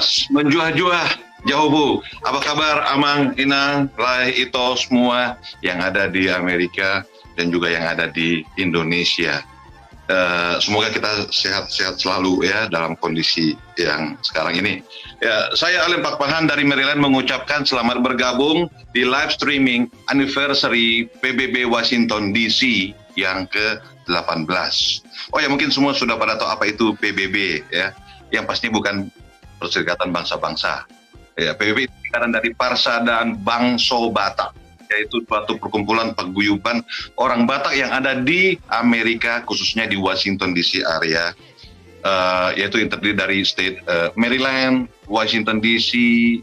Mas, menjuah-juah jauh bu. Apa kabar Amang, Inang, Lai, Ito semua yang ada di Amerika dan juga yang ada di Indonesia. Semoga kita sehat-sehat selalu ya dalam kondisi yang sekarang ini. Ya, saya Alim Pakpahan dari Maryland mengucapkan selamat bergabung di live streaming anniversary PBB Washington DC yang ke-18. Oh ya, mungkin semua sudah pada tahu apa itu PBB ya. Yang pasti bukan Perserikatan Bangsa-Bangsa. Ya, PBB itu singkatan dari Parsa dan Bangso Batak, yaitu suatu perkumpulan paguyuban orang Batak yang ada di Amerika, khususnya di Washington DC area, yaitu yang terdiri dari state Maryland, Washington DC,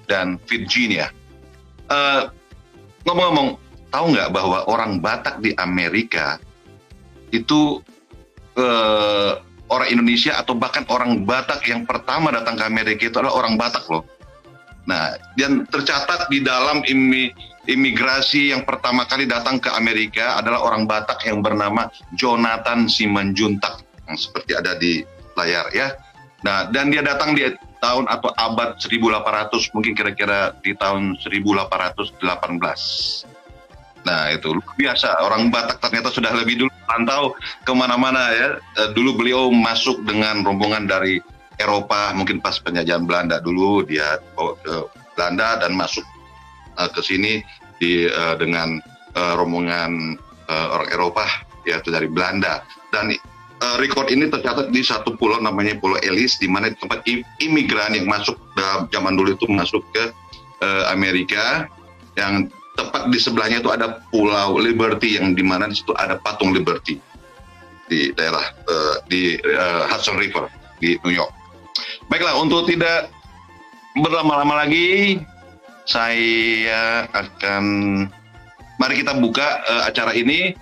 dan Virginia. Ngomong-ngomong, tahu nggak bahwa orang Batak di Amerika itu orang Indonesia atau bahkan orang Batak yang pertama datang ke Amerika itu adalah orang Batak loh. Nah, dan tercatat di dalam imigrasi yang pertama kali datang ke Amerika adalah orang Batak yang bernama Jonathan Simanjuntak, yang seperti ada di layar ya. Nah, dan dia datang di tahun atau abad 1800, mungkin kira-kira di tahun 1818. Nah, itu luar biasa. Orang Batak ternyata sudah lebih dulu pantau kemana-mana ya. Dulu beliau masuk dengan rombongan dari Eropa, mungkin pas penjajahan Belanda dulu dia bawa ke Belanda dan masuk ke sini dengan rombongan orang Eropa yaitu dari Belanda. Dan rekor ini tercatat di satu pulau namanya Pulau Ellis, di mana tempat imigran yang masuk zaman dulu itu masuk ke Amerika. Yang tepat di sebelahnya itu ada Pulau Liberty, yang di mana di situ ada patung Liberty di daerah di Hudson River di New York. Baiklah, untuk tidak berlama-lama lagi, mari kita buka acara ini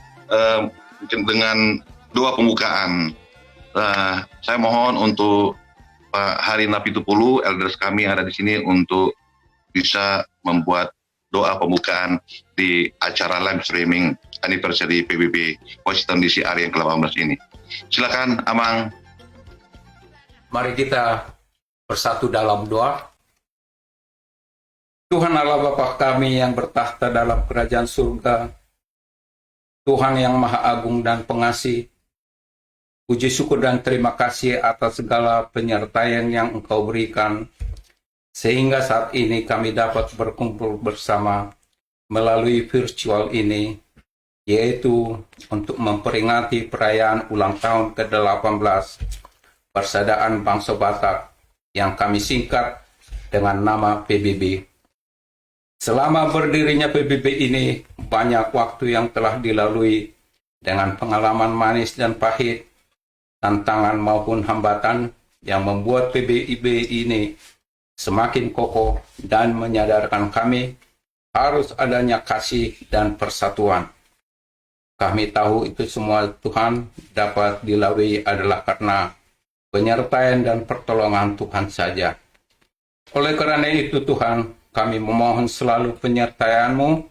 mungkin dengan doa pembukaan. Saya mohon untuk Pak Hari Napitupulu, elders kami yang ada di sini, untuk bisa membuat doa pembukaan di acara live streaming anniversary PBB Washington DC area yang ke-18 ini. Silakan, Amang. Mari kita bersatu dalam doa. Tuhan Allah Bapa kami yang bertahta dalam kerajaan surga, Tuhan yang Maha Agung dan Pengasih, puji syukur dan terima kasih atas segala penyertaian yang Engkau berikan, sehingga saat ini kami dapat berkumpul bersama melalui virtual ini, yaitu untuk memperingati perayaan ulang tahun ke-18 Persaudaraan Bangsa Batak yang kami singkat dengan nama PBB. Selama berdirinya PBB ini, banyak waktu yang telah dilalui dengan pengalaman manis dan pahit, tantangan maupun hambatan yang membuat PBB ini semakin kokoh dan menyadarkan kami harus adanya kasih dan persatuan. Kami tahu itu semua Tuhan dapat dilalui adalah karena penyertaan dan pertolongan Tuhan saja. Oleh karena itu Tuhan, kami memohon selalu penyertaan-Mu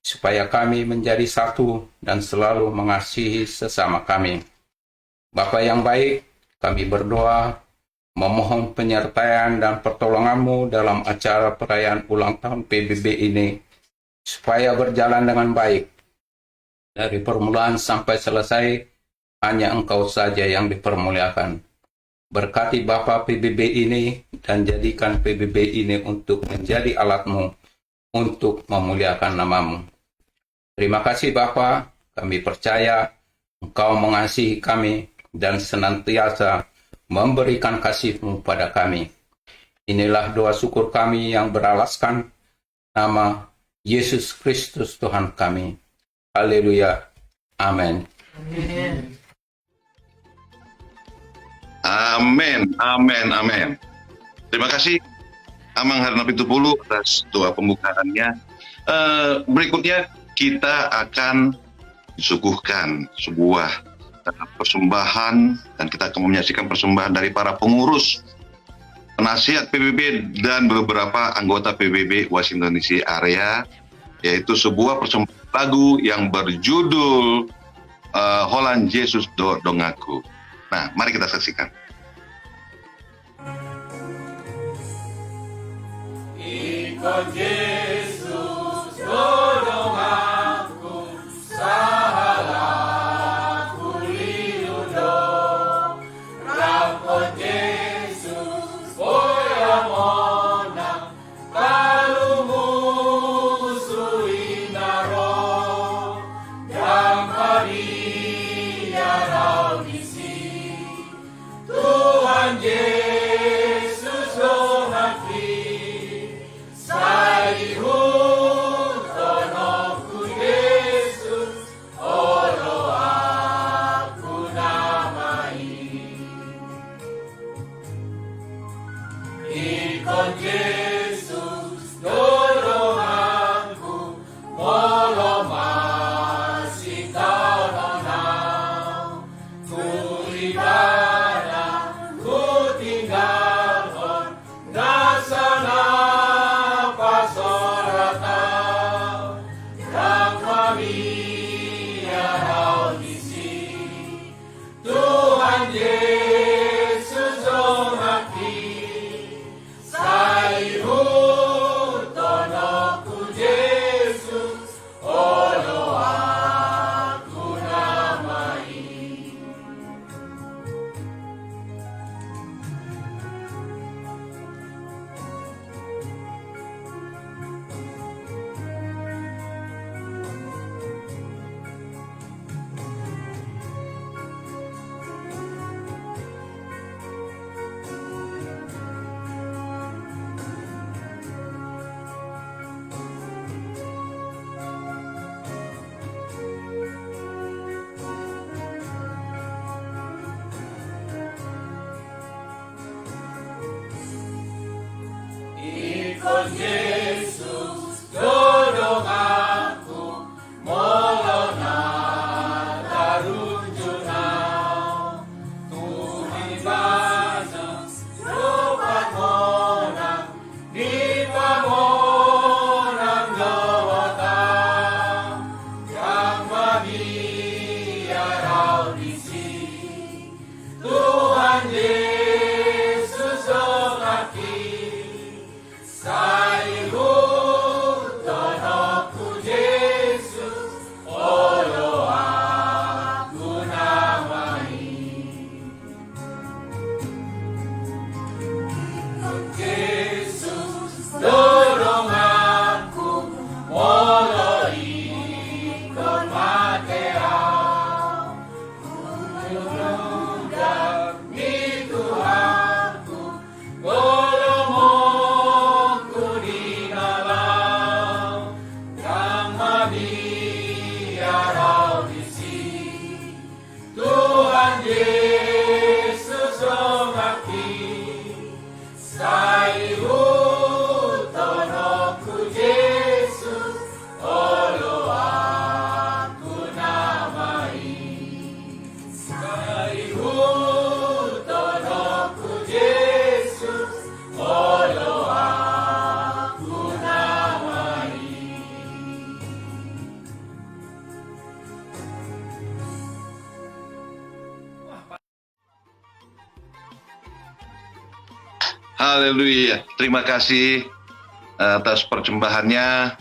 supaya kami menjadi satu dan selalu mengasihi sesama kami. Bapa yang baik, kami berdoa memohon penyertaan dan pertolongan-Mu dalam acara perayaan ulang tahun PBB ini supaya berjalan dengan baik. Dari permulaan sampai selesai, hanya Engkau saja yang dipermuliakan. Berkati Bapa PBB ini dan jadikan PBB ini untuk menjadi alat-Mu untuk memuliakan nama-Mu. Terima kasih Bapa, kami percaya Engkau mengasihi kami dan senantiasa memberikan kasih-Mu pada kami. Inilah doa syukur kami yang beralaskan nama Yesus Kristus Tuhan kami. Haleluya. Amin. Amin. Amin, amin, amin. Terima kasih Amang Hari Napitupulu atas doa pembukaannya. Berikutnya kita akan disuguhkan sebuah persembahan, dan kita akan menyaksikan persembahan dari para pengurus, penasihat PBB dan beberapa anggota PBB Washington DC area, yaitu sebuah persembahan lagu yang berjudul Holland Yesus Dongaku. Nah, mari kita saksikan. Haleluya. Terima kasih atas persembahannya.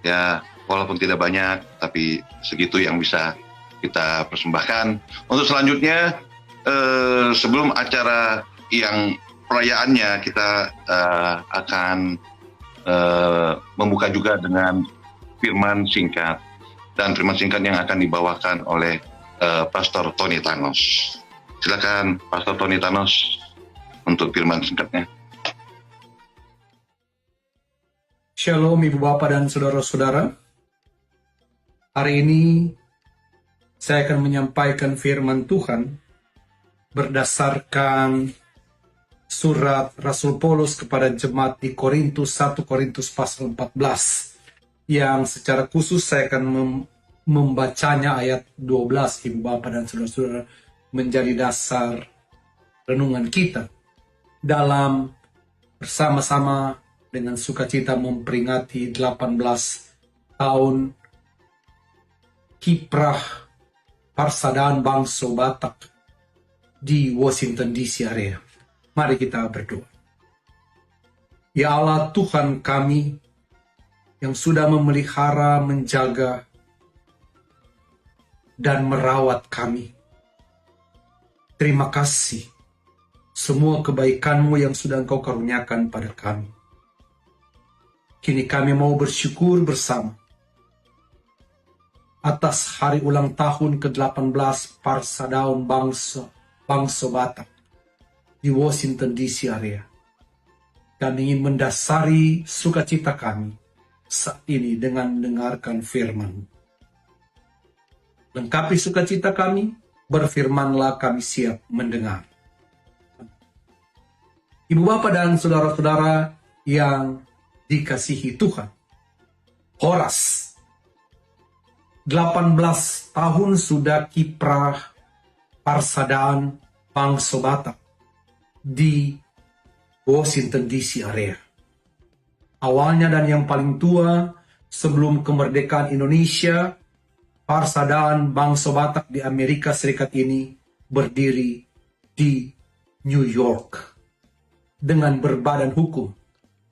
Ya, walaupun tidak banyak, tapi segitu yang bisa kita persembahkan. Untuk selanjutnya, sebelum acara yang perayaannya, kita akan membuka juga dengan firman singkat. Dan firman singkat yang akan dibawakan oleh Pastor Tony Thanos. Silakan Pastor Tony Thanos untuk firman singkatnya. Shalom Ibu Bapak dan Saudara-saudara. Hari ini saya akan menyampaikan firman Tuhan berdasarkan surat Rasul Paulus kepada jemaat di Korintus, 1 Korintus pasal 14, yang secara khusus saya akan membacanya ayat 12, Ibu Bapak dan Saudara-saudara, menjadi dasar renungan kita dalam bersama-sama dengan sukacita memperingati 18 tahun kiprah Persaudaraan Bangsa Batak di Washington DC area. Mari kita berdoa. Ya Allah Tuhan kami, yang sudah memelihara, menjaga, dan merawat kami. Terima kasih semua kebaikan-Mu yang sudah Engkau karuniakan pada kami. Kini kami mau bersyukur bersama atas hari ulang tahun ke-18 Parsadaun Bangsa Batak di Washington DC area. Kami ingin mendasari sukacita kami saat ini dengan mendengarkan firman. Lengkapi sukacita kami, berfirmanlah kami siap mendengar. Ibu Bapa dan saudara-saudara yang dikasihi Tuhan, Horas 18 tahun sudah kiprah Parsadaan Bangsa Batak di Washington DC area. Awalnya dan yang paling tua sebelum kemerdekaan Indonesia, Parsadaan Bangsa Batak di Amerika Serikat ini berdiri di New York dengan berbadan hukum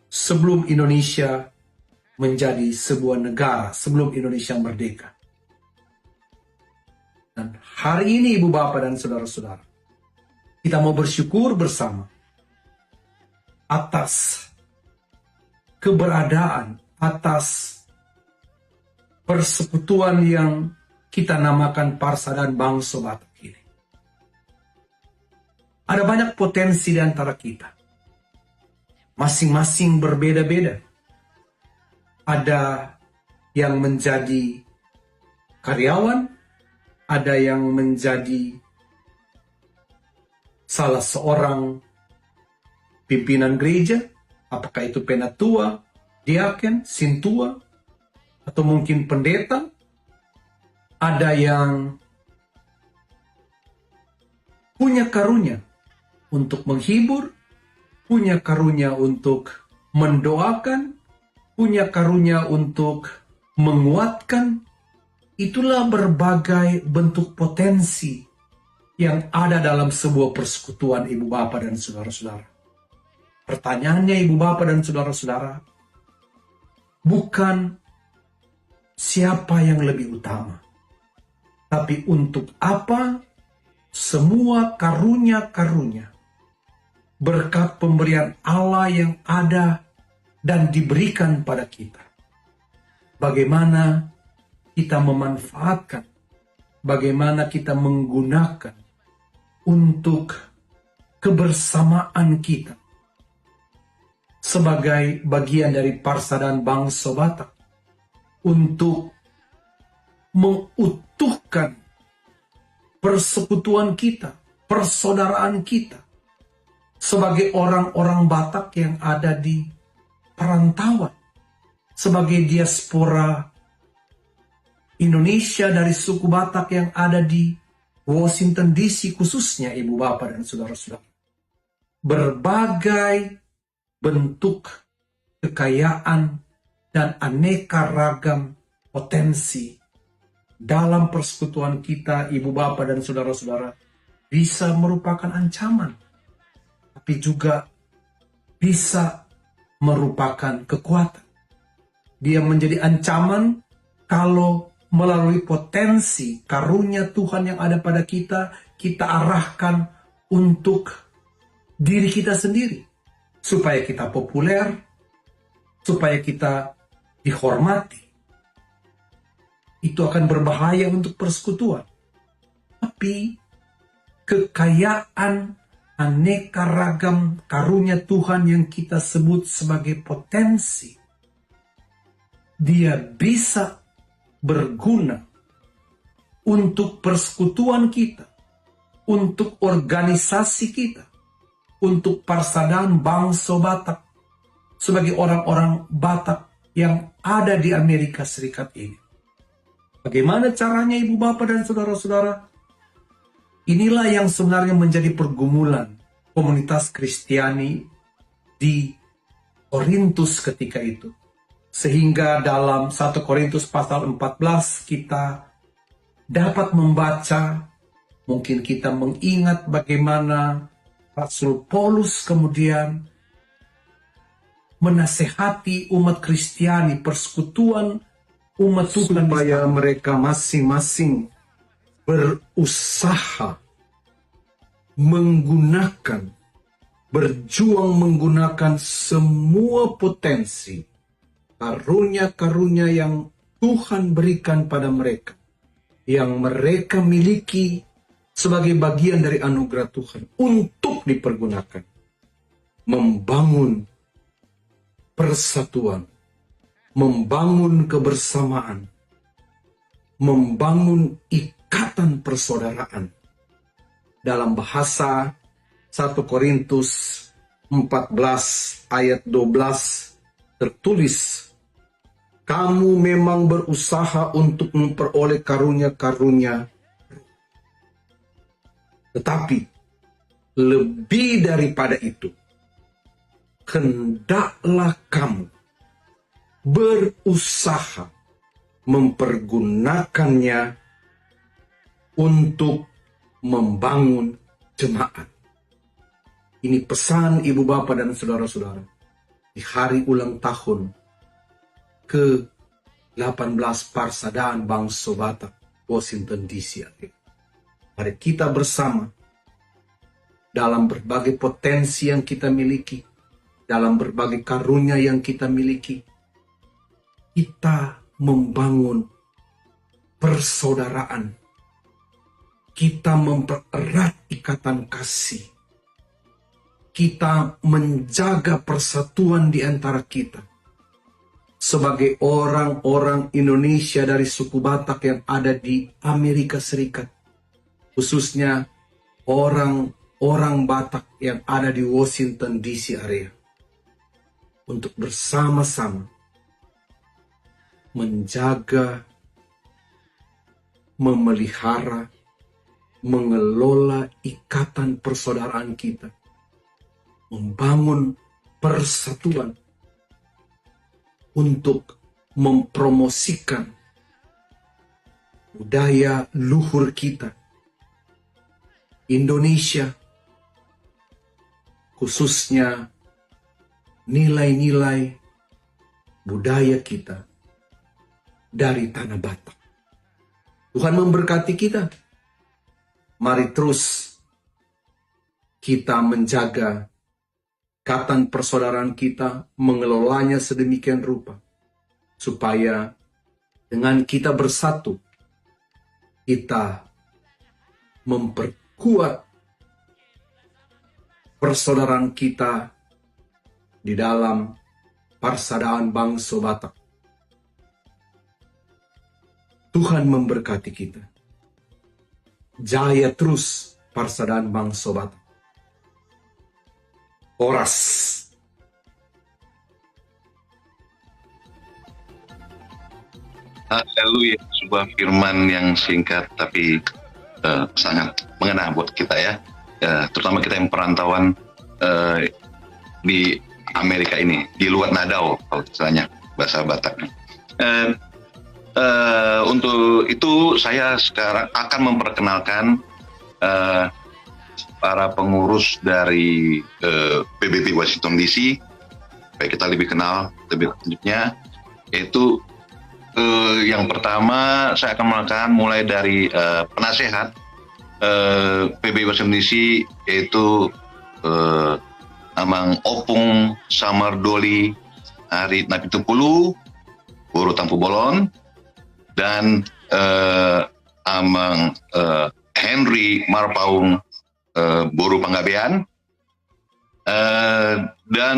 sebelum Indonesia menjadi sebuah negara, sebelum Indonesia merdeka. Dan hari ini Ibu Bapa dan Saudara-saudara, kita mau bersyukur bersama atas keberadaan, atas persekutuan yang kita namakan Parsadaan Bangsa Batak ini. Ada banyak potensi di antara kita. Masing-masing berbeda-beda. Ada yang menjadi karyawan, ada yang menjadi salah seorang pimpinan gereja, apakah itu penatua, diaken, sintua, atau mungkin pendeta. Ada yang punya karunia untuk menghibur, punya karunia untuk mendoakan, punya karunia untuk menguatkan. Itulah berbagai bentuk potensi yang ada dalam sebuah persekutuan Ibu Bapa dan Saudara-saudara. Pertanyaannya Ibu Bapa dan Saudara-saudara, bukan siapa yang lebih utama, tapi untuk apa semua karunia-karunia berkat pemberian Allah yang ada dan diberikan pada kita. Bagaimana kita memanfaatkan, bagaimana kita menggunakan untuk kebersamaan kita sebagai bagian dari Parsadaan Bangsa Batak untuk mengutuhkan persekutuan kita, persaudaraan kita sebagai orang-orang Batak yang ada di perantauan, sebagai diaspora Indonesia dari suku Batak yang ada di Washington DC khususnya Ibu Bapa dan Saudara-saudara. Berbagai bentuk kekayaan dan aneka ragam potensi dalam persekutuan kita Ibu Bapa dan Saudara-saudara bisa merupakan ancaman, tapi juga bisa merupakan kekuatan. Dia menjadi ancaman kalau melalui potensi karunia Tuhan yang ada pada kita, kita arahkan untuk diri kita sendiri. Supaya kita populer, supaya kita dihormati. Itu akan berbahaya untuk persekutuan. Tapi kekayaan aneka ragam karunia Tuhan yang kita sebut sebagai potensi, dia bisa berguna untuk persekutuan kita, untuk organisasi kita, untuk Parsadaan Bangsa Batak, sebagai orang-orang Batak yang ada di Amerika Serikat ini. Bagaimana caranya Ibu Bapa dan Saudara-saudara? Inilah yang sebenarnya menjadi pergumulan komunitas Kristiani di Korintus ketika itu. Sehingga dalam 1 Korintus pasal 14 kita dapat membaca, mungkin kita mengingat bagaimana Rasul Paulus kemudian menasehati umat Kristiani, persekutuan umat Tuhan, supaya mereka masing-masing berusaha berjuang menggunakan semua potensi karunia-karunia yang Tuhan berikan pada mereka, yang mereka miliki sebagai bagian dari anugerah Tuhan, untuk dipergunakan membangun persatuan, membangun kebersamaan, membangun ikatan persaudaraan. Dalam bahasa 1 Korintus 14 ayat 12 tertulis, kamu memang berusaha untuk memperoleh karunia-karunia, tetapi lebih daripada itu, hendaklah kamu berusaha mempergunakannya untuk membangun jemaat. Ini pesan ibu bapak dan saudara-saudara di hari ulang tahun ke-18 Parsadaan Bangsa Batak, Washington DC. Mari kita bersama dalam berbagai potensi yang kita miliki, dalam berbagai karunia yang kita miliki, kita membangun persaudaraan, kita mempererat ikatan kasih, kita menjaga persatuan di antara kita sebagai orang-orang Indonesia dari suku Batak yang ada di Amerika Serikat, khususnya orang-orang Batak yang ada di Washington DC area, untuk bersama-sama menjaga, memelihara, mengelola ikatan persaudaraan kita, membangun persatuan untuk mempromosikan budaya luhur kita, Indonesia, khususnya nilai-nilai budaya kita dari tanah Batak. Tuhan memberkati kita. Mari terus kita menjaga ikatan persaudaraan kita, mengelolanya sedemikian rupa, supaya dengan kita bersatu, kita memperkuat persaudaraan kita di dalam Parsadaan Bangsa Batak. Tuhan memberkati kita. Jaya terus Parsadaan Bangsa Batak. Oras. Haleluya, sebuah firman yang singkat tapi sangat mengena buat kita ya, terutama kita yang perantauan di Amerika ini, di luar Nadao kalau istilahnya bahasa Bataknya. Untuk itu saya sekarang akan memperkenalkan para pengurus dari PBB Washington DC, supaya kita lebih kenal lebih lanjutnya. Yaitu yang pertama saya akan mengenalkan mulai dari penasehat PBB Washington DC, yaitu Amang Opung Samardoli Hari Napitupulu Buru Tampu Bolon, dan Amang Henry Marpaung Boru Panggabean, dan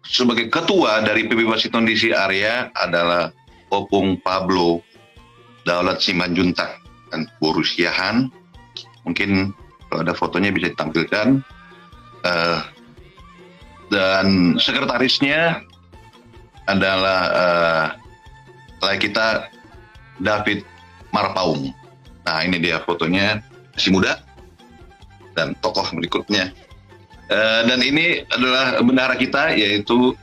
sebagai ketua dari PBB Washington DC area adalah Opung Pablo Daulat Simanjuntak dan Boru Siahan. Mungkin kalau ada fotonya bisa ditampilkan. Dan sekretarisnya adalah kita David Marpaung. Nah, ini dia fotonya, masih muda dan tokoh berikutnya. Dan ini adalah bendahara kita, yaitu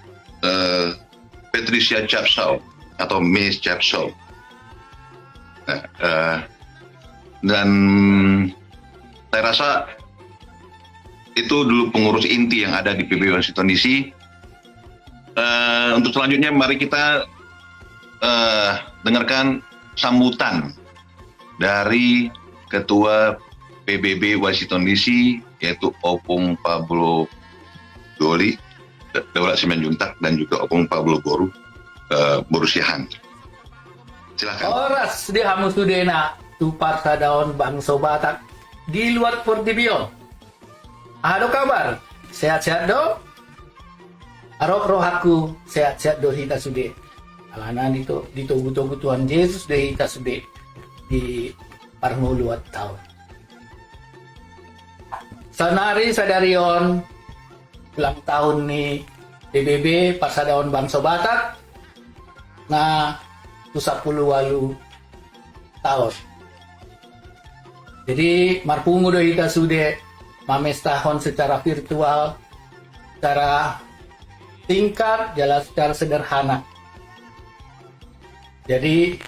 Patricia Chapshaw atau Miss Chapshaw. Dan saya rasa itu dulu pengurus inti yang ada di PBB Washington DC. Untuk selanjutnya mari kita dengarkan sambutan dari Ketua PBB Washington DC, yaitu Opung Pablo Doli, Daulat Simanjuntak, dan juga Opung Pablo Boru Siahan. Silakan. Oras di hamu sudena tupar sa daon bangso Batak di luar Portibio. Ano kabar? Sehat-sehat do? Arok rohaku sehat-sehat do hita sude. Alanan itu ditugu-tugu Tuhan Yesus do hita sude di parnguluat tahun. Sanari sadarion ulang tahun ni PBB Pasadaon Bangso Batak na 28 tahun. Jadi marpungo do hita sude mamestahon secara virtual, secara singkat, jalan secara sederhana. Jadi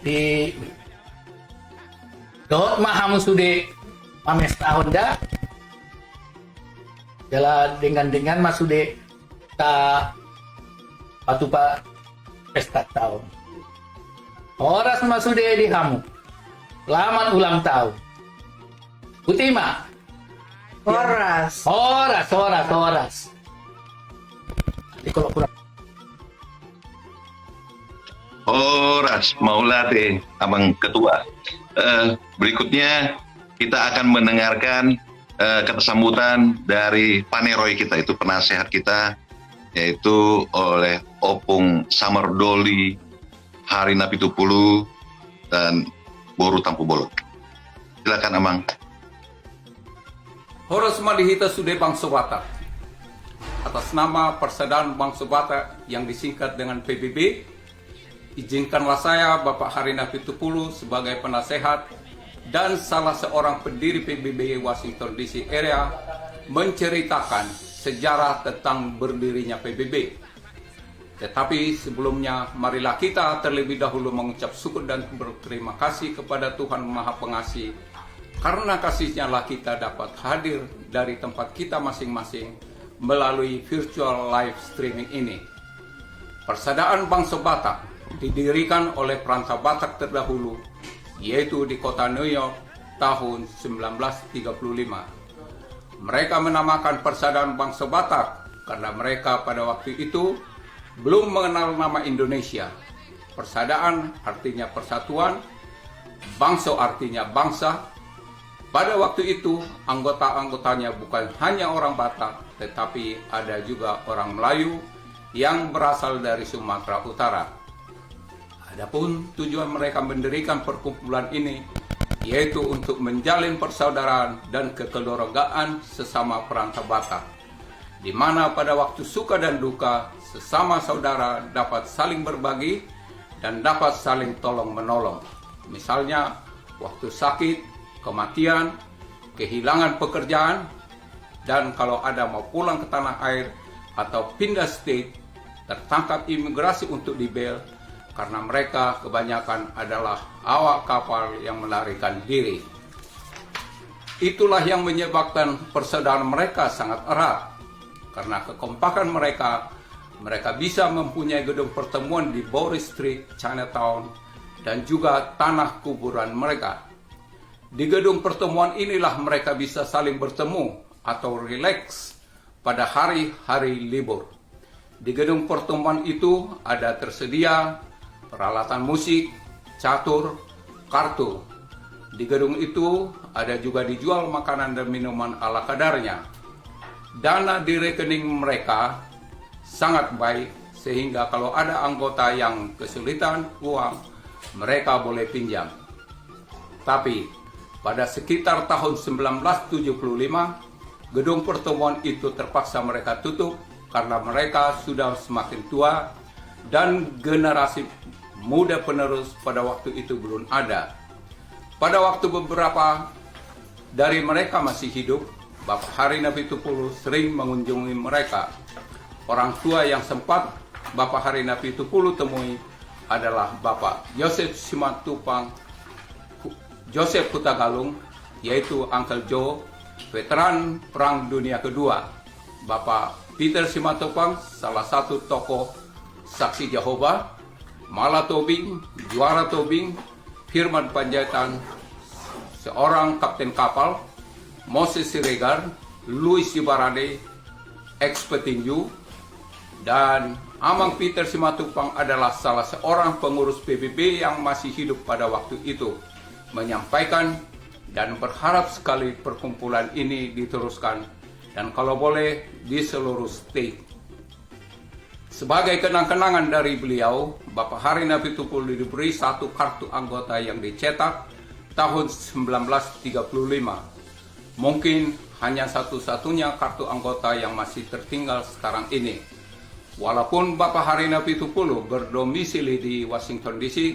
di dot mahamu sude mamestahon da jalan dengan masude ta patupa pesta tahun. Oras masude di hamu. Selamat ulang tahun. Utima. Horas. Horas. Di kalau kurang. Horas Maulate, Abang Ketua. Berikutnya kita akan mendengarkan kata sambutan dari paneroy kita, itu penasehat kita, yaitu oleh Opung Samardoli Harina Pitupulu dan Boru Tampu Bolot. Silakan Amang. Horas malihita sude Bangso Batak. Atas nama Persaudaraan Bangso Batak yang disingkat dengan PBB, izinkanlah saya Bapak Harina Pitupulu sebagai penasehat dan salah seorang pendiri PBB Washington DC area menceritakan sejarah tentang berdirinya PBB. Tetapi sebelumnya marilah kita terlebih dahulu mengucap syukur dan berterima kasih kepada Tuhan Maha Pengasih, karena kasih-Nya lah kita dapat hadir dari tempat kita masing-masing melalui virtual live streaming ini. Persaudaraan Bangsa Batak didirikan oleh perantau Batak terdahulu, yaitu di kota New York tahun 1935. Mereka menamakan Persaudaraan Bangsa Batak karena mereka pada waktu itu belum mengenal nama Indonesia. Persaudaraan artinya persatuan, bangsa artinya bangsa. Pada waktu itu anggota-anggotanya bukan hanya orang Batak, tetapi ada juga orang Melayu yang berasal dari Sumatera Utara. Adapun tujuan mereka mendirikan perkumpulan ini yaitu untuk menjalin persaudaraan dan kekeluargaan sesama perantau Batak, di mana pada waktu suka dan duka sesama saudara dapat saling berbagi dan dapat saling tolong-menolong. Misalnya waktu sakit, kematian, kehilangan pekerjaan, dan kalau ada mau pulang ke tanah air atau pindah state, tertangkap imigrasi untuk dibel, karena mereka kebanyakan adalah awak kapal yang melarikan diri. Itulah yang menyebabkan persaudaraan mereka sangat erat. Karena kekompakan mereka bisa mempunyai gedung pertemuan di Bowery Street, Chinatown, dan juga tanah kuburan mereka. Di gedung pertemuan inilah mereka bisa saling bertemu atau rileks pada hari-hari libur. Di gedung pertemuan itu ada tersedia peralatan musik, catur, kartu. Di gedung itu ada juga dijual makanan dan minuman ala kadarnya. Dana di rekening mereka sangat baik, sehingga kalau ada anggota yang kesulitan uang, mereka boleh pinjam. Tapi pada sekitar tahun 1975, gedung pertemuan itu terpaksa mereka tutup karena mereka sudah semakin tua dan generasi muda penerus pada waktu itu belum ada. Pada waktu beberapa dari mereka masih hidup, Bapak Harina Pitupulu sering mengunjungi mereka. Orang tua yang sempat Bapak Harina Pitupulu temui adalah Bapak Joseph Simatupang, Joseph Hutagalung, yaitu Uncle Joe, veteran Perang Dunia Kedua. Bapak Peter Simatupang, salah satu tokoh saksi Jehovah, Mala Tobing, Juara Tobing, Firman Panjaitan, seorang kapten kapal, Moses Siregar, Louis Ibarade, ex-petinju, dan Amang Peter Simatupang adalah salah seorang pengurus PBB yang masih hidup pada waktu itu, menyampaikan dan berharap sekali perkumpulan ini diteruskan dan kalau boleh di seluruh state. Sebagai kenang-kenangan dari beliau, Bapak Hari Napitupulu diberi satu kartu anggota yang dicetak tahun 1935. Mungkin hanya satu-satunya kartu anggota yang masih tertinggal sekarang ini. Walaupun Bapak Hari Napitupulu berdomisili di Washington DC,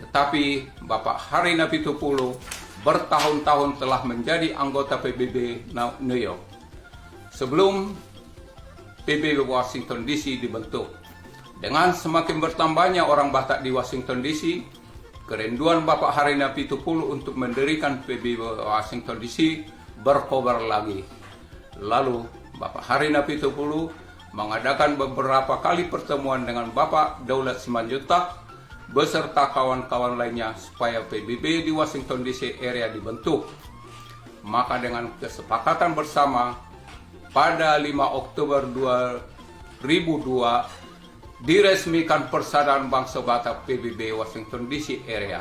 tetapi Bapak Hari Napitupulu bertahun-tahun telah menjadi anggota PBB New York. Sebelum PBB Washington DC dibentuk, dengan semakin bertambahnya orang Batak di Washington DC, kerinduan Bapak Hari Napitupulu untuk mendirikan PBB Washington DC berkobar lagi. Lalu Bapak Hari Napitupulu mengadakan beberapa kali pertemuan dengan Bapak Daulat Simanjuntak beserta kawan-kawan lainnya supaya PBB di Washington DC area dibentuk. Maka dengan kesepakatan bersama pada 5 Oktober 2002 diresmikan Persaudaraan Bangsa Batak PBB Washington DC area.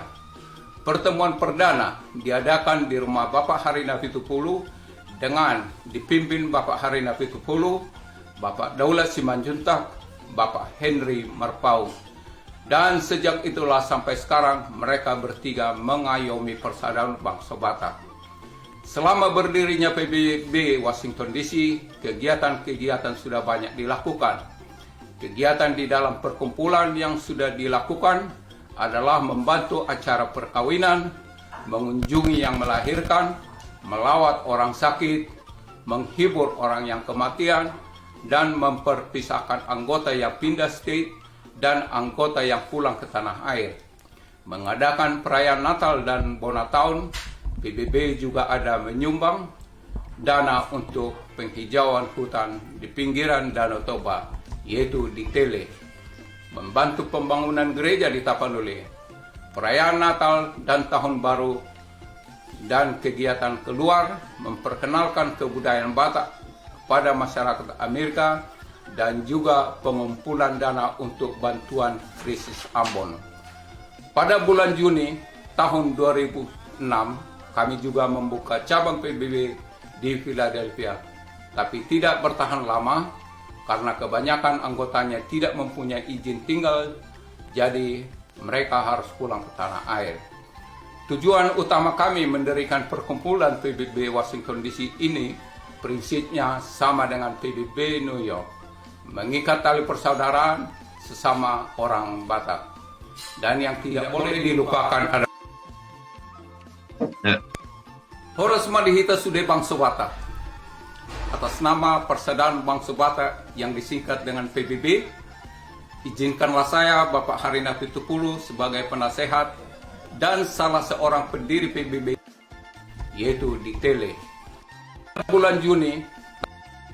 Pertemuan perdana diadakan di rumah Bapak Hari Napitupulu dengan dipimpin Bapak Hari Napitupulu, Bapak Daulat Simanjuntak, Bapak Henry Marpau. Dan sejak itulah sampai sekarang mereka bertiga mengayomi Persaudaraan Bangsa Batak. Selama berdirinya PBB Washington DC, kegiatan-kegiatan sudah banyak dilakukan. Kegiatan di dalam perkumpulan yang sudah dilakukan adalah membantu acara perkawinan, mengunjungi yang melahirkan, melawat orang sakit, menghibur orang yang kematian, dan memperpisahkan anggota yang pindah state dan anggota yang pulang ke tanah air. Mengadakan perayaan Natal dan Bona Tahun, PBB juga ada menyumbang dana untuk penghijauan hutan di pinggiran Danau Toba, yaitu di Tele. Membantu pembangunan gereja di Tapanuli, perayaan Natal dan Tahun Baru, dan kegiatan keluar memperkenalkan kebudayaan Batak pada masyarakat Amerika dan juga pengumpulan dana untuk bantuan krisis Ambon. Pada bulan Juni tahun 2006, kami juga membuka cabang PBB di Philadelphia, tapi tidak bertahan lama karena kebanyakan anggotanya tidak mempunyai izin tinggal, jadi mereka harus pulang ke tanah air. Tujuan utama kami mendirikan perkumpulan PBB Washington DC ini prinsipnya sama dengan PBB New York, mengikat tali persaudaraan sesama orang Batak. Dan yang tidak boleh dilupakan adalah Horas Malihita Sude Bangsa Batak. Atas nama Persaudaraan Bangsa Batak yang disingkat dengan PBB, izinkanlah saya Bapak Hari Napitupulu sebagai penasehat dan salah seorang pendiri PBB, yaitu di Tele. Bulan Juni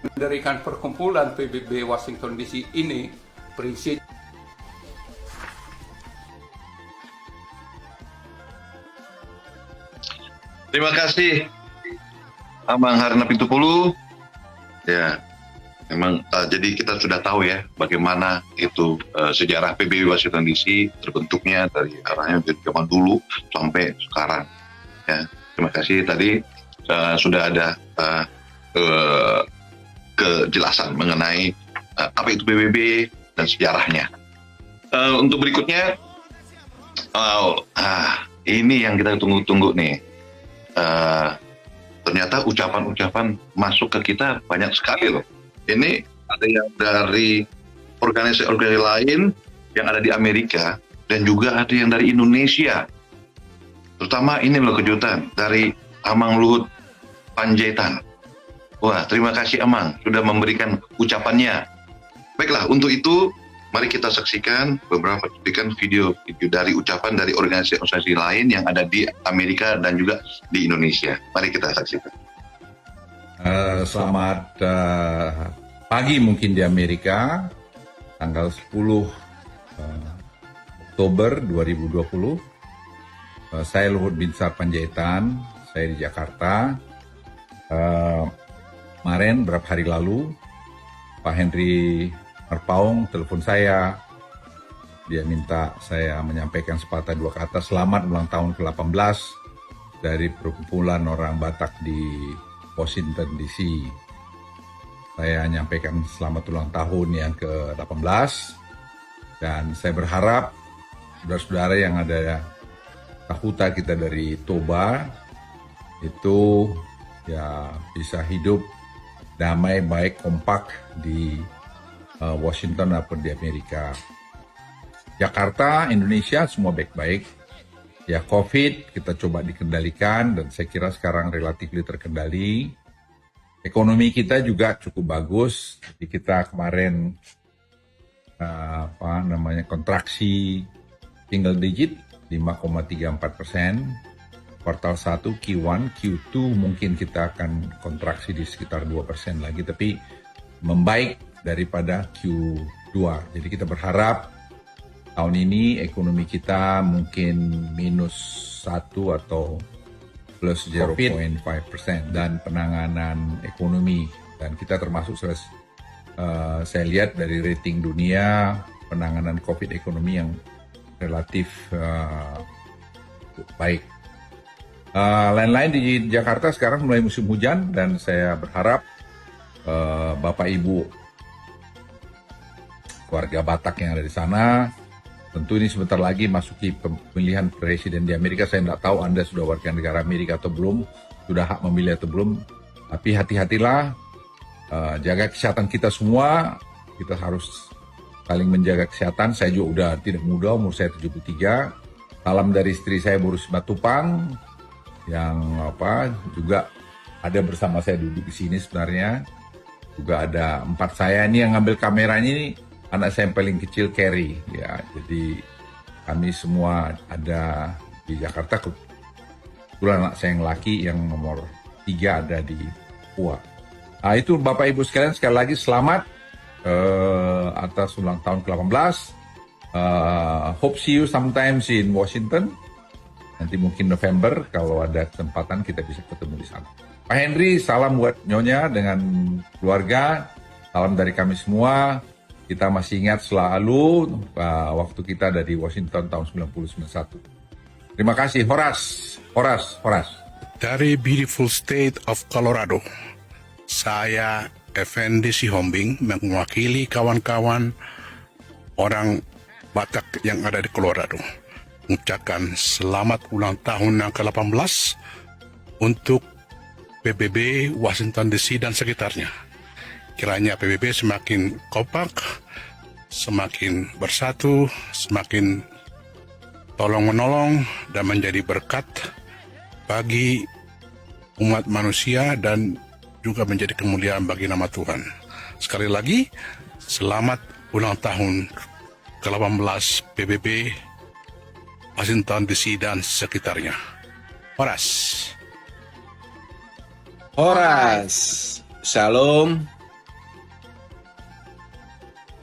mendirikan perkumpulan PBB Washington DC ini prinsip Terima kasih Amang Hari Napitupulu. Ya, memang jadi kita sudah tahu ya bagaimana itu sejarah PBB Washington DC terbentuknya dari arahnya dari zaman dulu sampai sekarang. Ya, terima kasih tadi sudah ada kejelasan mengenai apa itu PBB dan sejarahnya. Untuk berikutnya, ini yang kita tunggu-tunggu nih. Ternyata ucapan-ucapan masuk ke kita banyak sekali loh. Ini ada yang dari organisasi-organisasi lain yang ada di Amerika dan juga ada yang dari Indonesia. Terutama ini loh kejutan dari Amang Luhut Panjaitan. Wah, terima kasih Amang sudah memberikan ucapannya. Baiklah, untuk itu mari kita saksikan beberapa cuplikan video dari ucapan dari organisasi lain yang ada di Amerika dan juga di Indonesia. Mari kita saksikan. Selamat pagi mungkin di Amerika, tanggal 10 Oktober 2020. Saya Luhut Binsar Panjaitan, saya di Jakarta. Kemarin beberapa hari lalu, Pak Henry Marpaung telepon saya. Dia minta saya menyampaikan sepatah dua kata selamat ulang tahun ke-18 dari perkumpulan orang Batak di Washington DC. Saya menyampaikan selamat ulang tahun yang ke-18 dan saya berharap saudara-saudara yang ada tahuta kita dari Toba itu ya bisa hidup damai, baik, kompak di Washington ataupun di Amerika. Jakarta, Indonesia semua baik-baik. Ya COVID kita coba dikendalikan dan saya kira sekarang relatif terkendali. Ekonomi kita juga cukup bagus. Jadi kita kemarin kontraksi single digit 5,34%. Kuartal 1 Q1, Q2 mungkin kita akan kontraksi di sekitar 2% lagi, tapi membaik daripada Q2. Jadi kita berharap tahun ini ekonomi kita mungkin -1 atau plus 0,5% dan penanganan ekonomi. Dan kita termasuk saya lihat dari rating dunia penanganan COVID ekonomi yang relatif baik. Lain-lain di Jakarta sekarang mulai musim hujan dan saya berharap Bapak Ibu keluarga Batak yang ada di sana, tentu ini sebentar lagi masuki pemilihan presiden di Amerika. Saya tidak tahu Anda sudah warga negara Amerika atau belum, sudah hak memilih atau belum. Tapi hati-hatilah, jaga kesehatan kita semua. Kita harus saling menjaga kesehatan. Saya juga udah tidak muda, umur saya 73. Salam dari istri saya Boris Matupang, yang juga ada bersama saya duduk di sini sebenarnya. Juga ada 4 saya ini yang ngambil kameranya ini. Anak saya yang paling kecil Carrie, ya. Jadi kami semua ada di Jakarta. Kebetulan anak saya yang laki yang nomor 3 ada di Papua. Nah, itu Bapak Ibu sekalian, sekali lagi selamat atas ulang tahun ke-18. Hope see you sometimes in Washington. Nanti mungkin November kalau ada kesempatan kita bisa ketemu di sana. Pak Henry, salam buat Nyonya dengan keluarga. Salam dari kami semua. Kita masih ingat selalu waktu kita ada di Washington tahun 1991. Terima kasih, Horas. Dari beautiful state of Colorado, saya Effendi Sihombing mewakili kawan-kawan orang Batak yang ada di Colorado. Mengucapkan selamat ulang tahun yang ke-18 untuk PBB Washington DC dan sekitarnya. Kiranya PBB semakin kompak, semakin bersatu, semakin tolong-menolong dan menjadi berkat bagi umat manusia dan juga menjadi kemuliaan bagi nama Tuhan. Sekali lagi, selamat ulang tahun ke-18 PBB Washington DC dan sekitarnya. Horas. Shalom.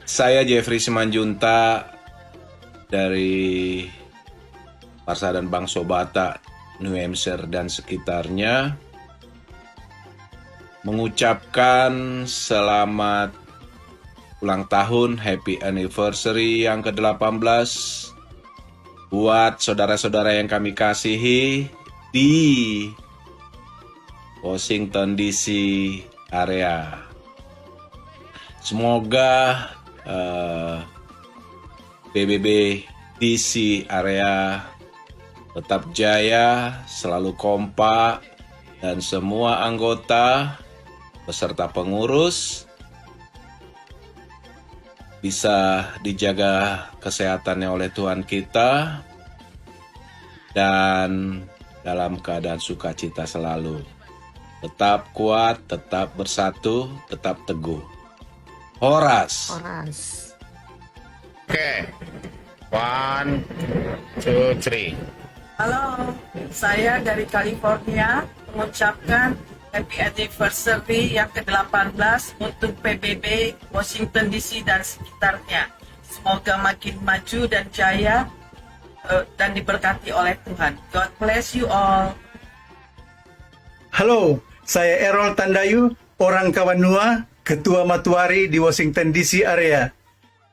Saya Jeffrey Simanjunta dari Parsa dan Bangso Batak, New Hampshire dan sekitarnya, mengucapkan selamat ulang tahun, happy anniversary yang ke-18 buat saudara-saudara yang kami kasihi di Washington DC area. Semoga PBB DC area tetap jaya, selalu kompak, dan semua anggota beserta pengurus bisa dijaga kesehatannya oleh Tuhan kita dan dalam keadaan sukacita selalu. Tetap kuat, tetap bersatu, tetap teguh. Horas. Oke. 1, 2, 3. Halo, saya dari California mengucapkan happy anniversary yang ke-18 untuk PBB Washington DC dan sekitarnya. Semoga makin maju dan jaya dan diberkati oleh Tuhan. God bless you all. Halo, saya Errol Tandayu, orang Kawanua, Ketua Matuari di Washington DC area.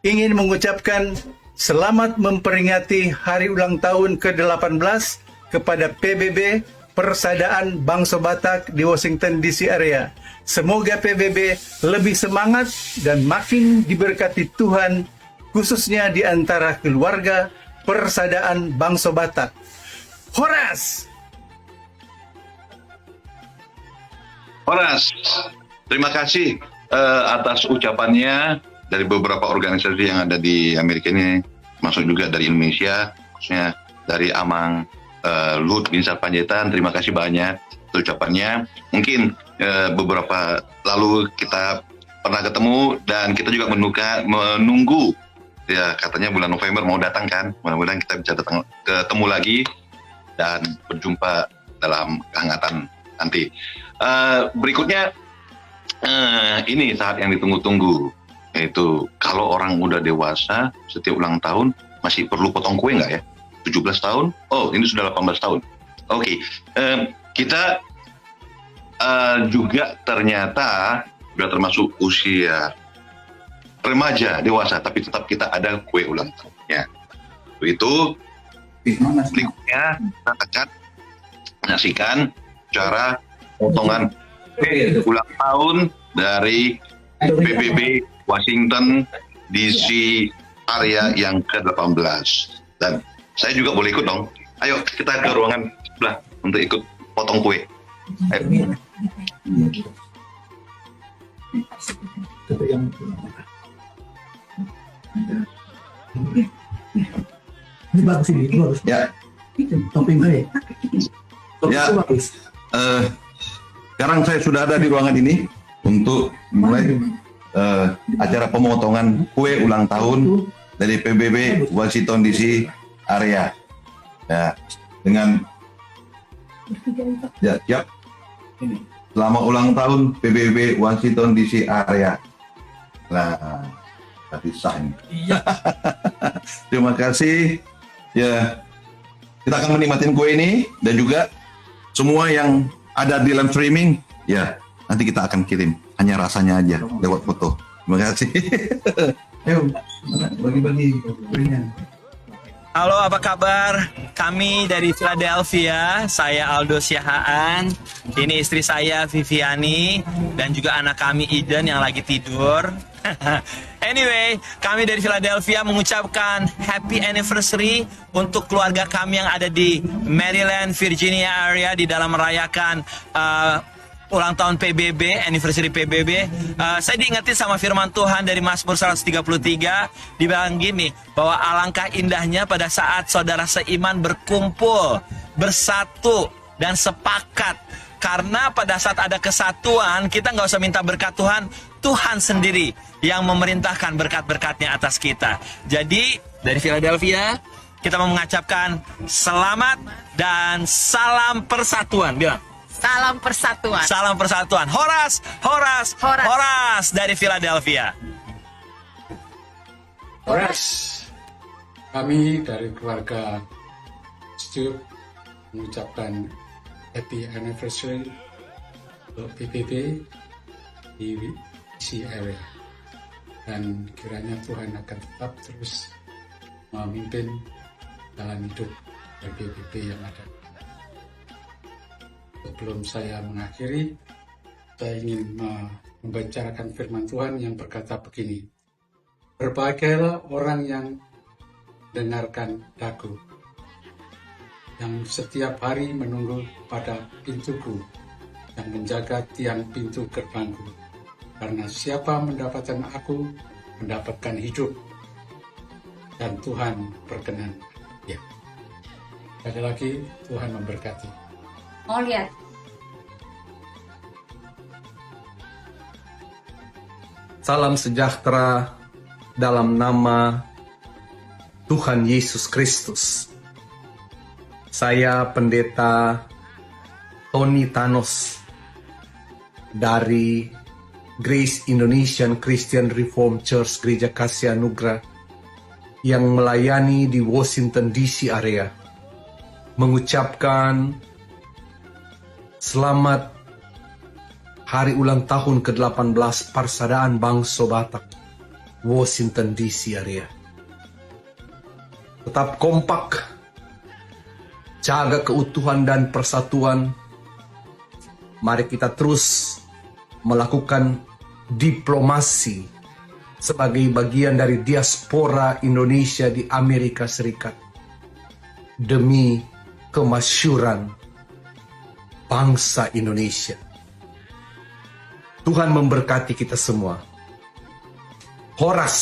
Ingin mengucapkan selamat memperingati hari ulang tahun ke-18 kepada PBB Persaudaraan Bangsa Batak di Washington DC area. Semoga PBB lebih semangat dan makin diberkati Tuhan, khususnya di antara keluarga Persaudaraan Bangsa Batak. Horas! Horas, terima kasih atas ucapannya dari beberapa organisasi yang ada di Amerika ini, masuk juga dari Indonesia, khususnya dari Amang Luhut Binsar Panjaitan. Terima kasih banyak ucapannya. Mungkin beberapa lalu kita pernah ketemu dan kita juga menunggu ya, katanya bulan November mau datang kan. Mudah-mudahan kita bisa ketemu lagi dan berjumpa dalam kehangatan nanti. Berikutnya ini saat yang ditunggu-tunggu, yaitu kalau orang udah dewasa setiap ulang tahun masih perlu potong kue nggak ya? 17 tahun? Oh, ini sudah 18 tahun. Oke. Kita juga ternyata sudah termasuk usia remaja, dewasa, tapi tetap kita ada kue ulang tahunnya. Itu berikutnya kita akan menyaksikan cara potongan kue ulang tahun dari PBB Washington DC area yang ke-18. Dan saya juga boleh ikut dong. Ayo kita ke ruangan sebelah untuk ikut potong kue. Ayo. Ini bagus ini, bagus. Ya. Topping gue. Ya. Sekarang saya sudah ada di ruangan ini untuk mulai acara pemotongan kue ulang tahun dari PBB Washington DC area. Ya, dengan ya siap. Selamat ulang tahun PBB Washington DC area. Nah, tapi sah ini. Terima kasih. Ya, kita akan menikmati kue ini dan juga semua yang ada di live streaming. Ya, nanti kita akan kirim. Hanya rasanya aja lewat foto. Terima kasih. Ayo, bagi-bagi kuenya. Halo, apa kabar? Kami dari Philadelphia, saya Aldo Siahaan, ini istri saya Viviani, dan juga anak kami Eden yang lagi tidur. Anyway, kami dari Philadelphia mengucapkan happy anniversary untuk keluarga kami yang ada di Maryland, Virginia area di dalam merayakan ulang tahun PBB, anniversary PBB. Saya diingetin sama firman Tuhan dari Mazmur 133, dibilang gini, bahwa alangkah indahnya pada saat saudara seiman berkumpul, bersatu, dan sepakat. Karena pada saat ada kesatuan, kita nggak usah minta berkat Tuhan, Tuhan sendiri yang memerintahkan berkat-berkatnya atas kita. Jadi, dari Philadelphia, kita mau mengucapkan selamat dan salam persatuan. Bilang. Salam persatuan. Salam persatuan. Horas, horas, horas, horas dari Philadelphia. Horas. Kami dari keluarga Stu mengucapkan happy anniversary untuk PBB di DC area. Dan kiranya Tuhan akan tetap terus memimpin dalam hidup dari PBB yang ada. Sebelum saya mengakhiri, saya ingin membicarakan firman Tuhan yang berkata begini. Berbahagialah orang yang dengarkan daku, yang setiap hari menunggu pada pintuku, yang menjaga tiang pintu gerbangku. Karena siapa mendapatkan aku, mendapatkan hidup, dan Tuhan berkenan. Ya. Sekali lagi, Tuhan memberkati. Mau lihat? Salam sejahtera dalam nama Tuhan Yesus Kristus. Saya Pendeta Tony Thanos dari Grace Indonesian Christian Reformed Church Gereja Kasih Anugerah yang melayani di Washington DC area mengucapkan selamat hari ulang tahun ke-18 Persaudaraan Bangsa Batak Washington DC area. Tetap kompak, jaga keutuhan dan persatuan. Mari kita terus melakukan diplomasi sebagai bagian dari diaspora Indonesia di Amerika Serikat demi kemasyhuran bangsa Indonesia. Tuhan memberkati kita semua. Horas.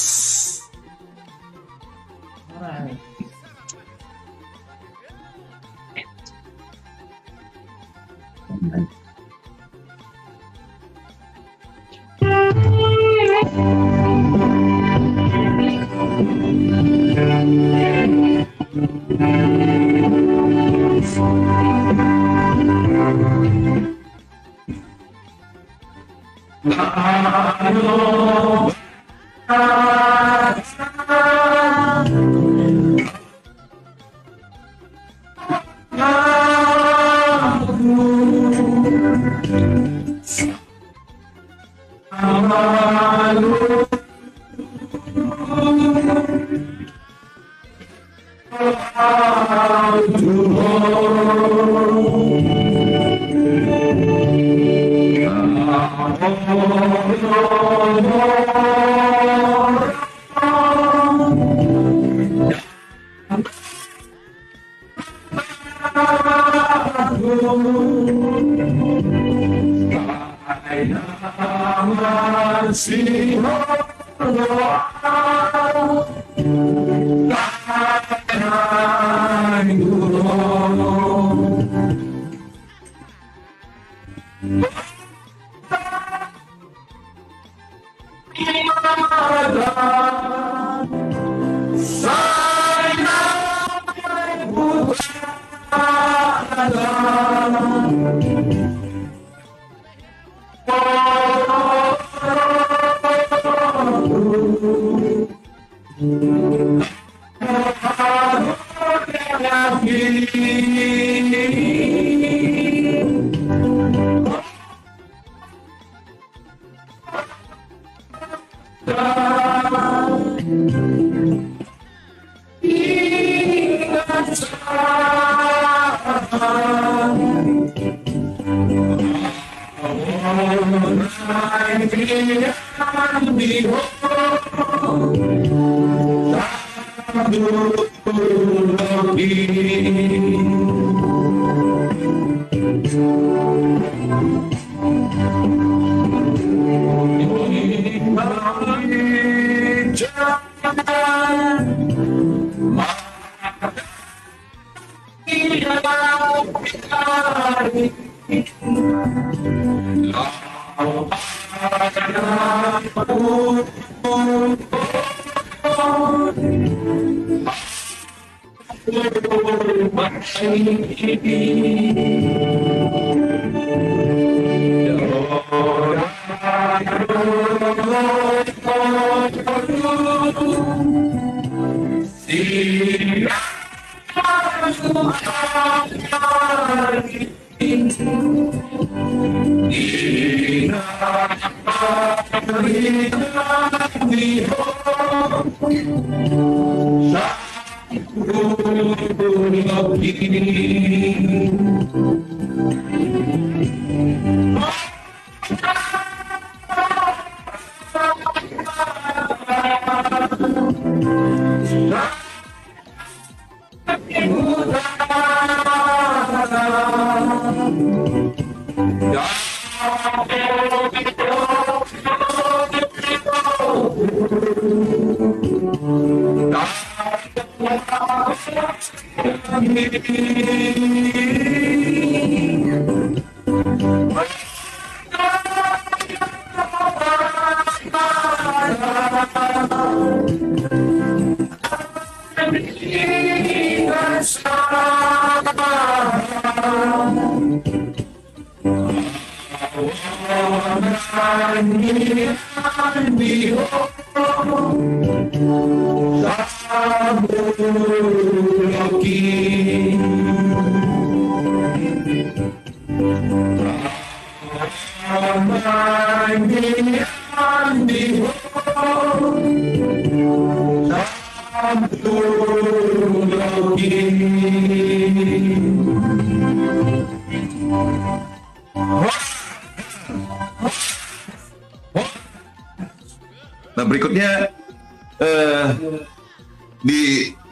Nah, berikutnya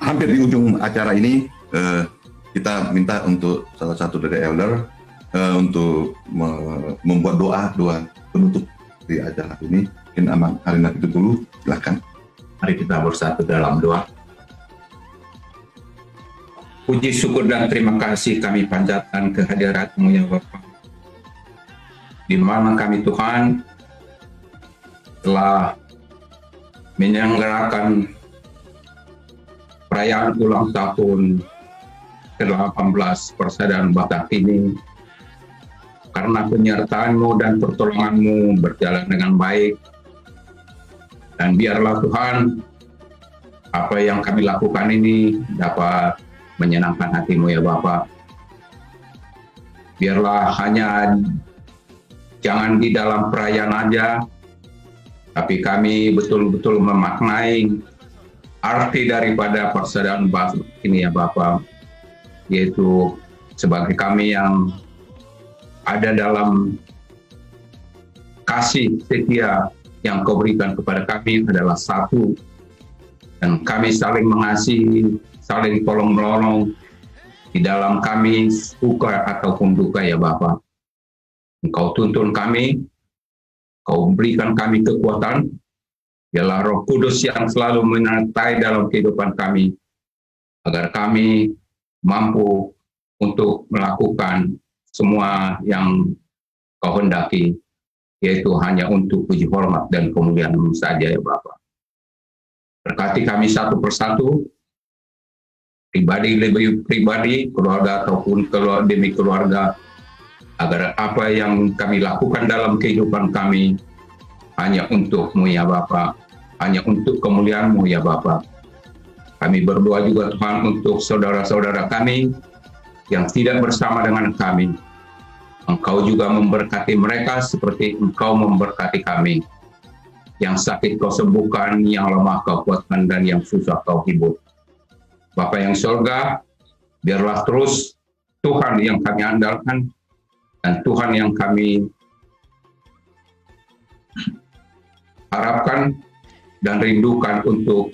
hampir di ujung acara ini kita minta untuk salah satu dari elder untuk membuat doa penutup di acara ini. Mungkin Amang Harina itu dulu, silakan. Mari kita bersatu dalam doa. Puji syukur dan terima kasih kami panjatkan kehadirat-Mu ya Bapa, di mana kami Tuhan telah menyelenggarakan perayaan ulang tahun ke-18 Persaudaraan Batak ini. Karena penyertaan-Mu dan pertolongan-Mu berjalan dengan baik. Dan biarlah Tuhan, apa yang kami lakukan ini dapat menyenangkan hati-Mu ya Bapa. Biarlah hanya jangan di dalam perayaan aja, tapi kami betul-betul memaknai arti daripada persaudaraan Batak ini ya Bapa, yaitu sebagai kami yang ada dalam kasih setia yang Kau berikan kepada kami adalah satu, dan kami saling mengasihi, saling tolong-menolong di dalam kami suka ataupun duka ya Bapa. Engkau tuntun kami, Kau berikan kami kekuatan, biarlah Roh Kudus yang selalu menyertai dalam kehidupan kami, agar kami mampu untuk melakukan semua yang Kau hendaki, yaitu hanya untuk puji hormat dan kemuliaan-Mu saja ya Bapa. Berkati kami satu persatu, pribadi lebih pribadi, keluarga ataupun demi keluarga, agar apa yang kami lakukan dalam kehidupan kami hanya untuk-Mu ya Bapa, hanya untuk kemuliaan-Mu ya Bapa. Kami berdoa juga Tuhan untuk saudara-saudara kami yang tidak bersama dengan kami. Engkau juga memberkati mereka seperti Engkau memberkati kami. Yang sakit Kau sembuhkan, yang lemah Kau kuatkan, dan yang susah Kau hibur. Bapa yang surga, biarlah terus Tuhan yang kami andalkan, dan Tuhan yang kami harapkan dan rindukan untuk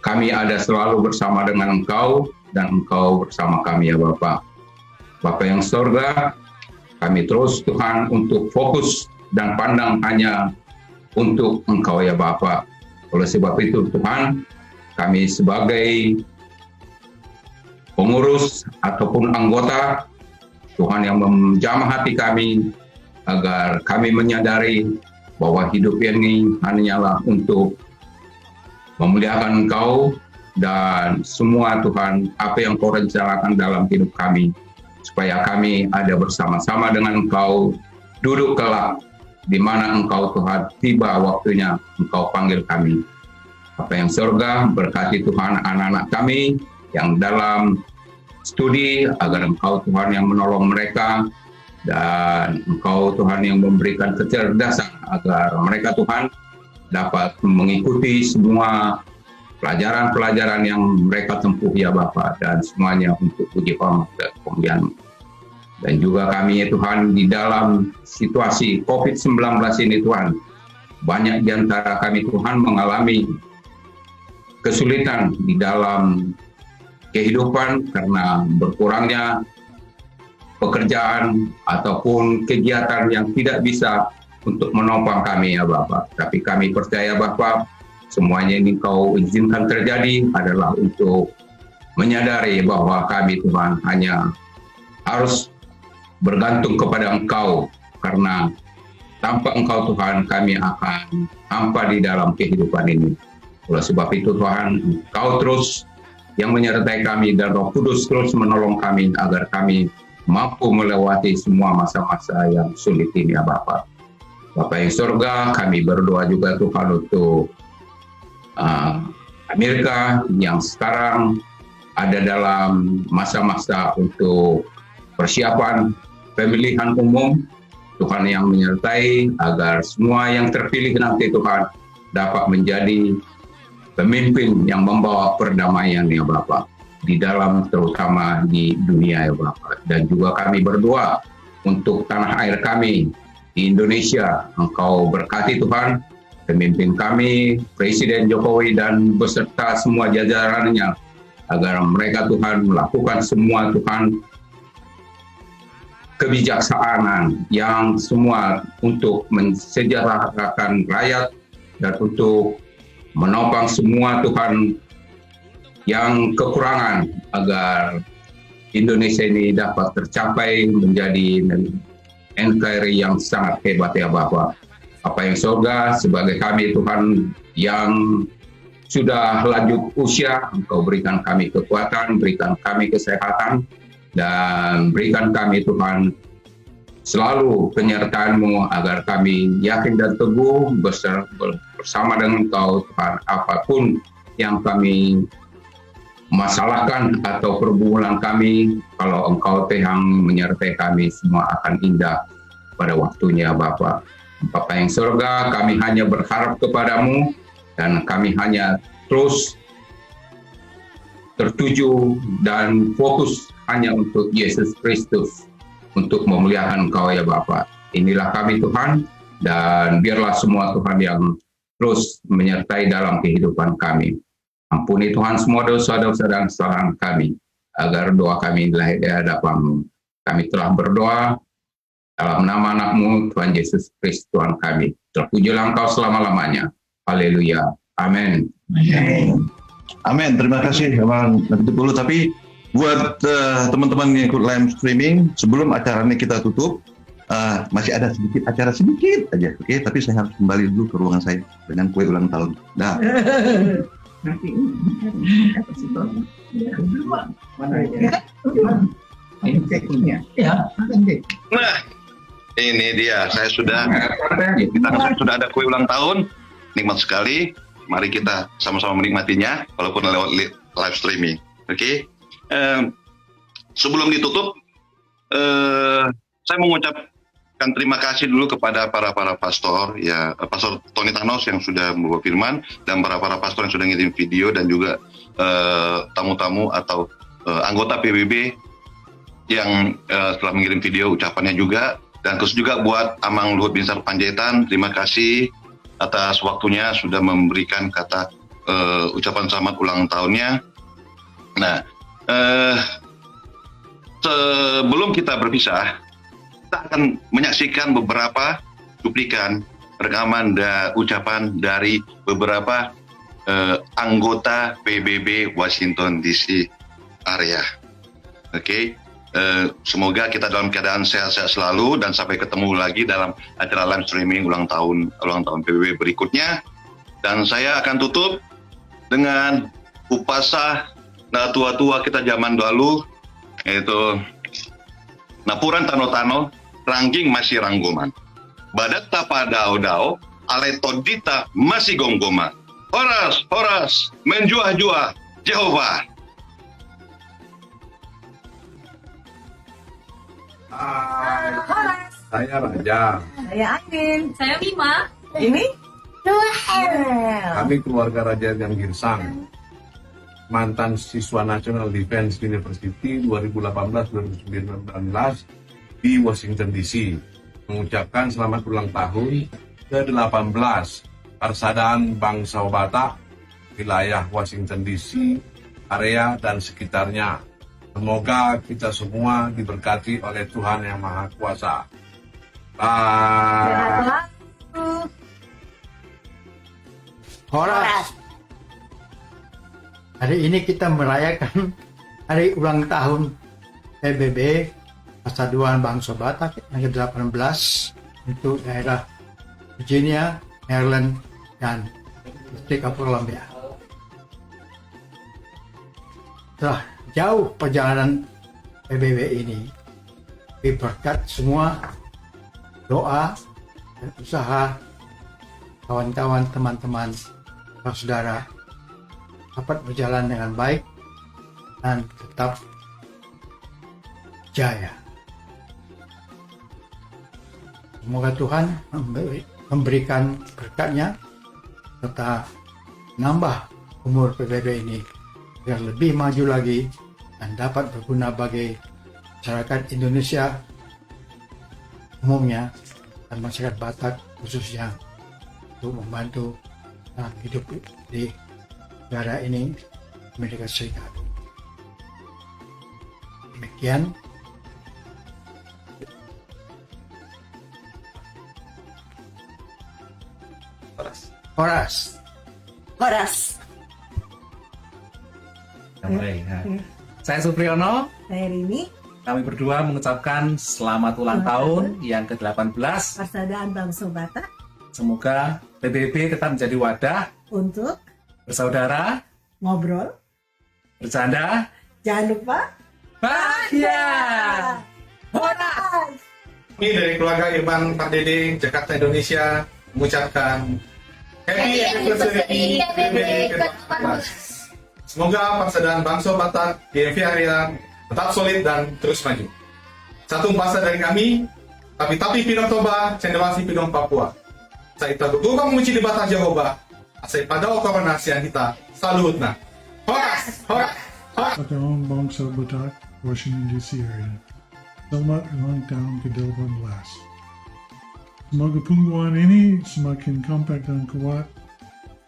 kami ada selalu bersama dengan Engkau, dan Engkau bersama kami ya Bapa. Bapa yang surga, kami terus Tuhan untuk fokus dan pandang hanya untuk Engkau ya Bapa. Oleh sebab itu Tuhan, kami sebagai pengurus ataupun anggota, Tuhan yang menjamah hati kami, agar kami menyadari bahwa hidup ini hanyalah untuk memuliakan Engkau, dan semua Tuhan, apa yang Kau rencanakan dalam hidup kami, supaya kami ada bersama-sama dengan Engkau, duduk kelak di mana Engkau Tuhan tiba waktunya Engkau panggil kami. Bapa yang surga, berkati Tuhan anak-anak kami yang dalam studi, agar Engkau Tuhan yang menolong mereka, dan Engkau Tuhan yang memberikan kecerdasan agar mereka Tuhan dapat mengikuti semua pelajaran-pelajaran yang mereka tempuh ya Bapa, dan semuanya untuk puji hormat dan kemuliaan. Dan juga kami ya Tuhan, di dalam situasi COVID-19 ini Tuhan, banyak di antara kami Tuhan mengalami kesulitan di dalam kehidupan karena berkurangnya pekerjaan ataupun kegiatan yang tidak bisa untuk menopang kami ya Bapa. Tapi kami percaya Bapa, semuanya ini Kau izinkan terjadi adalah untuk menyadari bahwa kami Tuhan hanya harus bergantung kepada Engkau, karena tanpa Engkau Tuhan kami akan hampa di dalam kehidupan ini. Oleh sebab itu Tuhan, Engkau terus yang menyertai kami, dan Roh Kudus terus menolong kami agar kami mampu melewati semua masa-masa yang sulit ini ya Bapa. Bapa yang surga, kami berdoa juga Tuhan untuk Amerika yang sekarang ada dalam masa-masa untuk persiapan pemilihan umum. Tuhan yang menyertai agar semua yang terpilih nanti Tuhan dapat menjadi pemimpin yang membawa perdamaian ya Bapa di dalam terutama di dunia ya Bapa. Dan juga kami berdoa untuk tanah air kami di Indonesia. Engkau berkati Tuhan pemimpin kami, Presiden Jokowi dan beserta semua jajarannya agar mereka Tuhan melakukan semua Tuhan kebijaksanaan yang semua untuk mensejahterakan rakyat dan untuk menopang semua Tuhan yang kekurangan agar Indonesia ini dapat tercapai menjadi NKRI yang sangat hebat ya Bapak. Bapa yang surga, sebagai kami Tuhan yang sudah lanjut usia, Engkau berikan kami kekuatan, berikan kami kesehatan, dan berikan kami Tuhan selalu penyertaan-Mu agar kami yakin dan teguh bersama dengan Engkau Tuhan. Apapun yang kami masalahkan atau pergumulan kami, kalau Engkau Tuhan menyertai kami, semua akan indah pada waktunya Bapa. Bapa yang surga, kami hanya berharap kepadamu dan kami hanya terus tertuju dan fokus hanya untuk Yesus Kristus, untuk memuliakan Engkau ya Bapa. Inilah kami Tuhan, dan biarlah semua Tuhan yang terus menyertai dalam kehidupan kami. Ampuni Tuhan semua dosa-dosa dan kesalahan kami, agar doa kami lahir di hadapan-Mu. Kami telah berdoa dalam nama anak-Mu, Tuhan Yesus Kristus Tuhan kami. Terpujilah Engkau selama-lamanya. Haleluya. Amin. Amin. Terima kasih Bang Dulu. Tapi buat teman-teman yang ikut live streaming, sebelum acara ini kita tutup, masih ada acara sedikit aja, oke? Tapi saya harus kembali dulu ke ruangan saya dengan kue ulang tahun. Dah. Nanti Nah, ini dia. Saya sudah ada kue ulang tahun. Nikmat sekali. Mari kita sama-sama menikmatinya, walaupun lewat live streaming. Oke? Sebelum ditutup, saya mengucapkan terima kasih dulu kepada para pastor, ya Pastor Tony Thanos yang sudah membawa firman, dan para pastor yang sudah ngirim video, dan juga tamu-tamu atau anggota PBB yang telah mengirim video ucapannya juga, dan khusus juga buat Amang Luhut Binsar Panjaitan, terima kasih atas waktunya sudah memberikan kata ucapan selamat ulang tahunnya. Nah, sebelum kita berpisah, kita akan menyaksikan beberapa cuplikan rekaman dan ucapan dari beberapa anggota PBB Washington DC area. Oke, semoga kita dalam keadaan sehat-sehat selalu, dan sampai ketemu lagi dalam acara live streaming ulang tahun PBB berikutnya. Dan saya akan tutup dengan upasa nah tua-tua kita zaman dulu, yaitu Napuran Tano-Tano, Rangging masih ranggoman. Badat tapa dao-dao, aletodita masih gomgoma. Horas, menjuah-juah, Jehovah. Saya Raja. Saya Angin. Saya Bima. Ini Kami keluarga Raja dan Girsang, mantan siswa National Defense University 2018-2019 di Washington DC, mengucapkan selamat ulang tahun ke-18 Persaudaraan Bangsa Batak, wilayah Washington DC, area dan sekitarnya. Semoga kita semua diberkati oleh Tuhan Yang Maha Kuasa. Bye. Horas. Hari ini kita merayakan hari ulang tahun PBB Persaudaraan Bangsa Batak yang ke-18 untuk daerah Virginia, Maryland, dan District of Columbia. Setelah jauh perjalanan PBB ini, berkat semua doa dan usaha kawan-kawan, teman-teman, saudara dapat berjalan dengan baik dan tetap jaya. Semoga Tuhan memberikan berkat-Nya serta nambah umur PBB ini agar lebih maju lagi dan dapat berguna bagi masyarakat Indonesia umumnya dan masyarakat Batak khususnya untuk membantu dalam hidup di negara ini, Amerika Serikat. Demikian. Horas. Saya Supriyono. Saya Rini. Kami berdua mengucapkan selamat ulang tahun yang ke-18. Persaudaraan Bangsa Batak. Semoga PBB tetap menjadi wadah Untuk bersaudara, ngobrol, bercanda, jangan lupa bahagia. Horas. Kami dari keluarga Irfan Pak Dede, Jakarta, Indonesia mengucapkan Happy Anniversary PBB ke-18. Semoga persaudaraan bangsa Batak di MV Area tetap solid dan terus maju. Satu bahasa dari kami, tapi Pinong Toba, Cendrawasih Pinong Papua. Saya berdoa memuji di Batak Jehovah. Saya pada okoronasian kita, salutna. Horas, horas, horas. Pagkaon Bangsa Batak, Washington DC area. Selamat ulang tahun ke-18. Semoga pengumuman ini semakin kompak dan kuat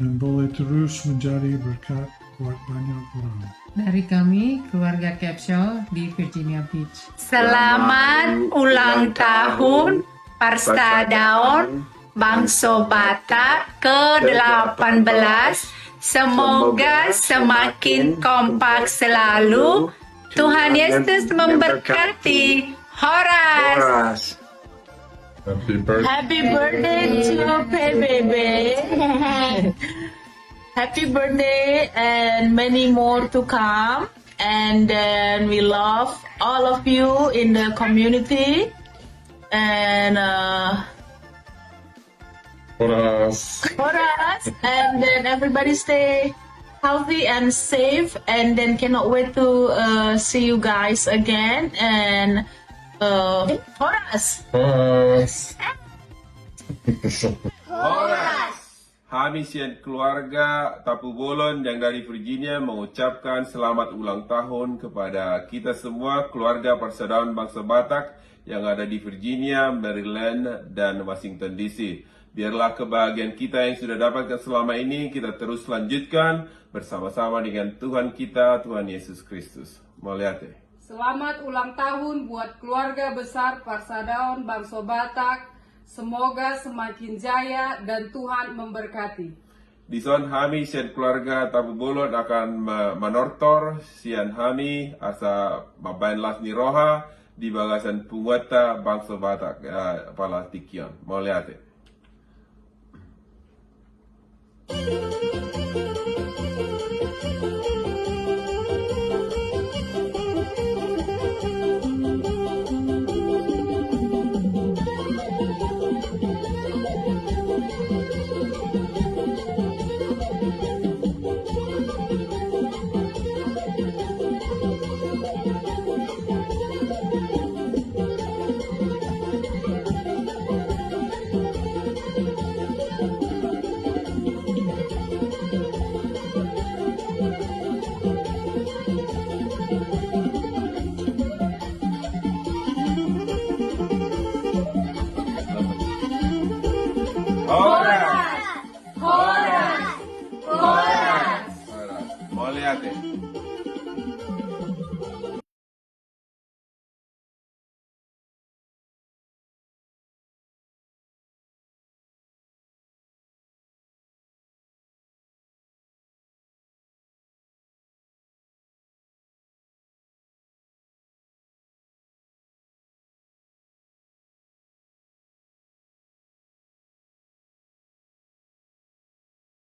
dan boleh terus menjadi berkat buat banyak orang. Dari kami, keluarga Capshaw di Virginia Beach. Selamat ulang tahun Persaudaraan Bangsa Batak ke-18. Semoga semakin kompak selalu. Tuhan Yesus memberkati. Horas. Happy birthday to PBB. Happy birthday and many more to come. And then we love all of you in the community. And Horas. and then everybody stay healthy and safe. And then cannot wait to see you guys again. And Horas. Hamisian keluarga Tapu Bolon yang dari Virginia mengucapkan selamat ulang tahun kepada kita semua keluarga Persaudaraan Bangsa Batak yang ada di Virginia, Maryland, dan Washington DC. Biarlah kebahagiaan kita yang sudah dapatkan selama ini kita terus lanjutkan bersama-sama dengan Tuhan kita, Tuhan Yesus Kristus. Moliate. Selamat ulang tahun buat keluarga besar Persaudaraan Bangsa Batak. Semoga semakin jaya dan Tuhan memberkati. Di son hami sian keluarga Tapu Bolon akan manortor sian hami asa mabain las ni roha di bagasan punguata bangsa Batak pala tikion. Moliate.